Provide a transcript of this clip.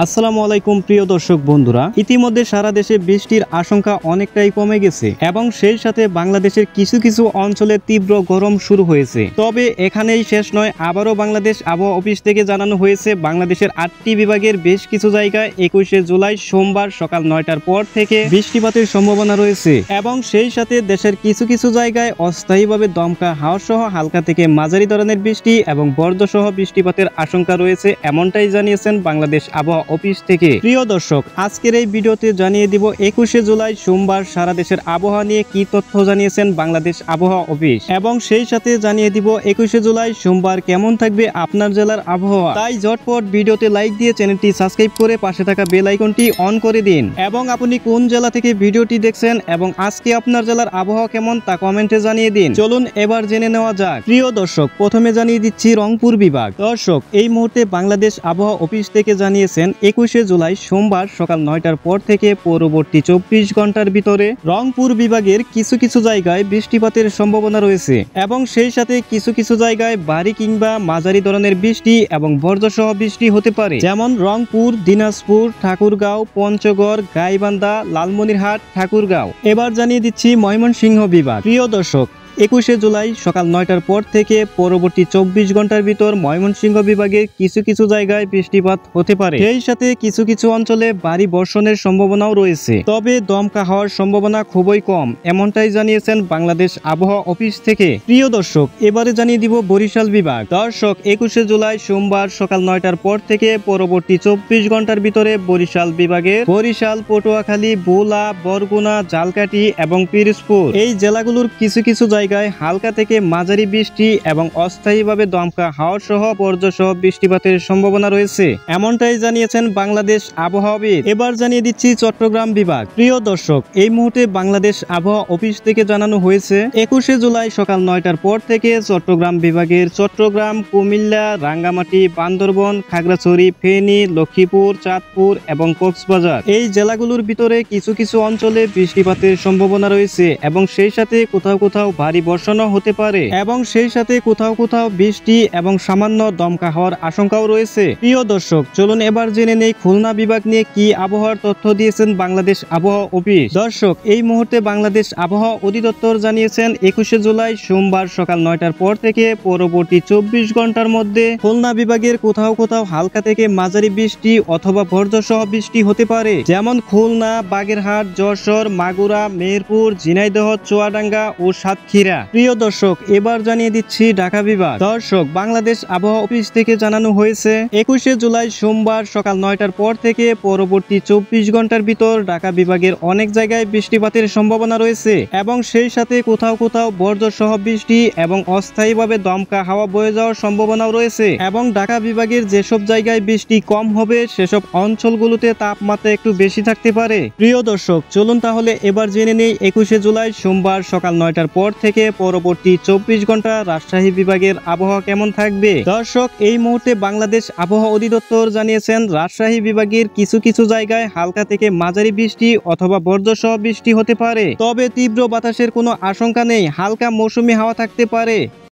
আসসালামু আলাইকুম প্রিয় দর্শক বন্ধুরা, ইতিমধ্যে সারা দেশে বৃষ্টির আশঙ্কা অনেকটাই কমে গেছে এবং সেই সাথে বাংলাদেশের কিছু কিছু অঞ্চলে তীব্র গরম শুরু হয়েছে। তবে এখানেই শেষ নয়, আবারও বাংলাদেশ আবহাওয়া অফিস থেকে জানানো হয়েছে বাংলাদেশের 8টি বিভাগের বেশ কিছু জায়গায় 21শে জুলাই সোমবার সকাল 9টার পর থেকে বৃষ্টিপাতের সম্ভাবনা রয়েছে এবং সেই সাথে দেশের কিছু কিছু জায়গায় অস্থায়ীভাবে দমকা হাওয়া সহ হালকা থেকে মাঝারি ধরনের বৃষ্টি এবং বর্জ্য সহ বৃষ্টিপাতের আশঙ্কা রয়েছে, এমনটাই জানিয়েছেন বাংলাদেশ আবহাওয়া অফিস থেকে। প্রিয় দর্শক, আজকের এই ভিডিওতে জানিয়ে দিব 21শে জুলাই সোমবার সারা দেশের আবহাওয়া নিয়ে কি তথ্য জানিয়েছেন বাংলাদেশ আবহাওয়া অফিস এবং সেই সাথে জানিয়ে দিব 21শে জুলাই সোমবার কেমন থাকবে আপনার জেলার আবহাওয়া। তাই ঝটপট ভিডিওতে লাইক দিয়ে চ্যানেলটি সাবস্ক্রাইব করে পাশে থাকা বেল আইকনটি অন করে দিন এবং আপনি কোন জেলা থেকে ভিডিওটি দেখছেন এবং আজকে আপনার জেলার আবহাওয়া কেমন তা কমেন্টে জানিয়ে দিন। চলুন এবার জেনে নেওয়া যাক। প্রিয় দর্শক, প্রথমে জানিয়ে দিচ্ছি রংপুর বিভাগ। দর্শক, এই মুহূর্তে বাংলাদেশ আবহাওয়া অফিস থেকে জানিয়েছেন 21শে জুলাই সোমবার সকাল 9টার পর থেকে পরবর্তী 24 ঘন্টার ভিতরে রংপুর বিভাগের কিছু কিছু জায়গায় বৃষ্টিপাতের সম্ভাবনা রয়েছে এবং সেই সাথে কিছু কিছু জায়গায় ভারী কিংবা মাঝারি ধরনের বৃষ্টি এবং বজ্রসহ বৃষ্টি হতে পারে, যেমন রংপুর, দিনাজপুর, ঠাকুরগাঁও, পঞ্চগড়, গাইবান্ধা, লালমনিরহাট, ঠাকুরগাঁও। এবার জানিয়ে দিচ্ছি ময়মনসিংহ বিভাগ। প্রিয় দর্শক, 21শে জুলাই সকাল 9টার পর থেকে পরবর্তী 24 ঘন্টার ভিতর ময়মনসিংহ বিভাগের কিছু কিছু জায়গায় বৃষ্টিপাত হতে পারে, সেই সাথে কিছু কিছু অঞ্চলে ভারী বর্ষণের সম্ভাবনাও রয়েছে, তবে দমকা হওয়ার সম্ভাবনা খুবই কম, এমনটাই জানিয়েছেন বাংলাদেশ আবহাওয়া অফিস থেকে। প্রিয় দর্শক, এবারে জানিয়ে দিব বরিশাল বিভাগ। দর্শক, 21শে জুলাই সোমবার সকাল 9টার পর থেকে পরবর্তী 24 ঘন্টার ভিতরে বরিশাল বিভাগের বরিশাল, পটুয়াখালী, ভোলা, বরগুনা, ঝালকাঠি এবং পিরোজপুর এই জেলাগুলোর কিছু কিছু জায়গায় হালকা থেকে মাঝারি বৃষ্টি এবং অস্থায়ীভাবে দমকা হাওয়া সহ বজ্র সহ বৃষ্টিপাতের সম্ভাবনা রয়েছে, এমনটাই জানিয়েছেন বাংলাদেশ আবহাওয়াবিদ। এবার জানিয়ে দিচ্ছি চট্টগ্রাম বিভাগ। প্রিয় দর্শক, এই মুহূর্তে বাংলাদেশ আবহাওয়া অফিস থেকে জানানো হয়েছে 21শে জুলাই সকাল 9টার পর থেকে চট্টগ্রাম বিভাগের চট্টগ্রাম, কুমিল্লা, রাঙ্গামাটি, বান্দরবন, খাগড়াছড়ি, ফেনী, লক্ষ্মীপুর, চাঁদপুর এবং কক্সবাজার এই জেলাগুলোর ভিতরে কিছু কিছু অঞ্চলে বৃষ্টিপাতের সম্ভাবনা রয়েছে এবং সেই সাথে কোথাও কোথাও ভারী বর্ষণও হতে পারে এবং সেই সাথে কোথাও কোথাও বৃষ্টি এবং সামান্য দমকা হওয়ার আশঙ্কাও রয়েছে। প্রিয় দর্শক, চলুন এবার জেনে নেই খুলনা বিভাগ নিয়ে কি আবহাওয়ার তথ্য দিয়েছেন বাংলাদেশ আবহাওয়া অফিস। দর্শক, এই মুহূর্তে বাংলাদেশ আবহাওয়া অধিদপ্তর জানিয়েছেন 21শে জুলাই সোমবার সকাল 9টার পর থেকে পরবর্তী 24 ঘন্টার মধ্যে খুলনা বিভাগের কোথাও কোথাও হালকা থেকে মাঝারি বৃষ্টি অথবা বজ্রসহ বৃষ্টি হতে পারে, যেমন খুলনা, বাগেরহাট, যশোর, মাগুরা, মেহেরপুর, ঝিনাইদহ, চুয়াডাঙ্গা ও সাতক্ষীরা। প্রিয় দর্শক, এবার জানিয়ে দিচ্ছি ঢাকা বিভাগ। দর্শক, বাংলাদেশ আবহাওয়া অফিস থেকে জানানো হয়েছে 21শে জুলাই সোমবার সকাল 9টার পর থেকে পরবর্তী 24 ঘন্টার ভিতর ঢাকা বিভাগের অনেক জায়গায় বৃষ্টিপাতের সম্ভাবনা রয়েছে এবং সেই সাথে কোথাও কোথাও বজ্রসহ বৃষ্টি এবং অস্থায়ীভাবে দমকা হাওয়া বয়ে যাওয়ার সম্ভাবনাও রয়েছে এবং ঢাকা বিভাগের যেসব জায়গায় বৃষ্টি কম হবে সেসব অঞ্চলগুলোতে তাপমাত্রা একটু বেশি থাকতে পারে। প্রিয় দর্শক, চলুন তাহলে এবার জেনে নেই 21শে জুলাই সোমবার সকাল 9টার পর থেকে পরবর্তী 24 ঘন্টা রাজশাহী বিভাগের আবহাওয়া কেমন থাকবে। দর্শক, এই মুহূর্তে বাংলাদেশ আবহাওয়া অধিদপ্তর জানিয়েছেন রাজশাহী বিভাগের কিছু কিছু জায়গায় হালকা থেকে মাঝারি বৃষ্টি অথবা বজ্রসহ বৃষ্টি হতে পারে, তবে তীব্র বাতাসের কোনো আশঙ্কা নেই, হালকা মৌসুমী হাওয়া থাকতে পারে।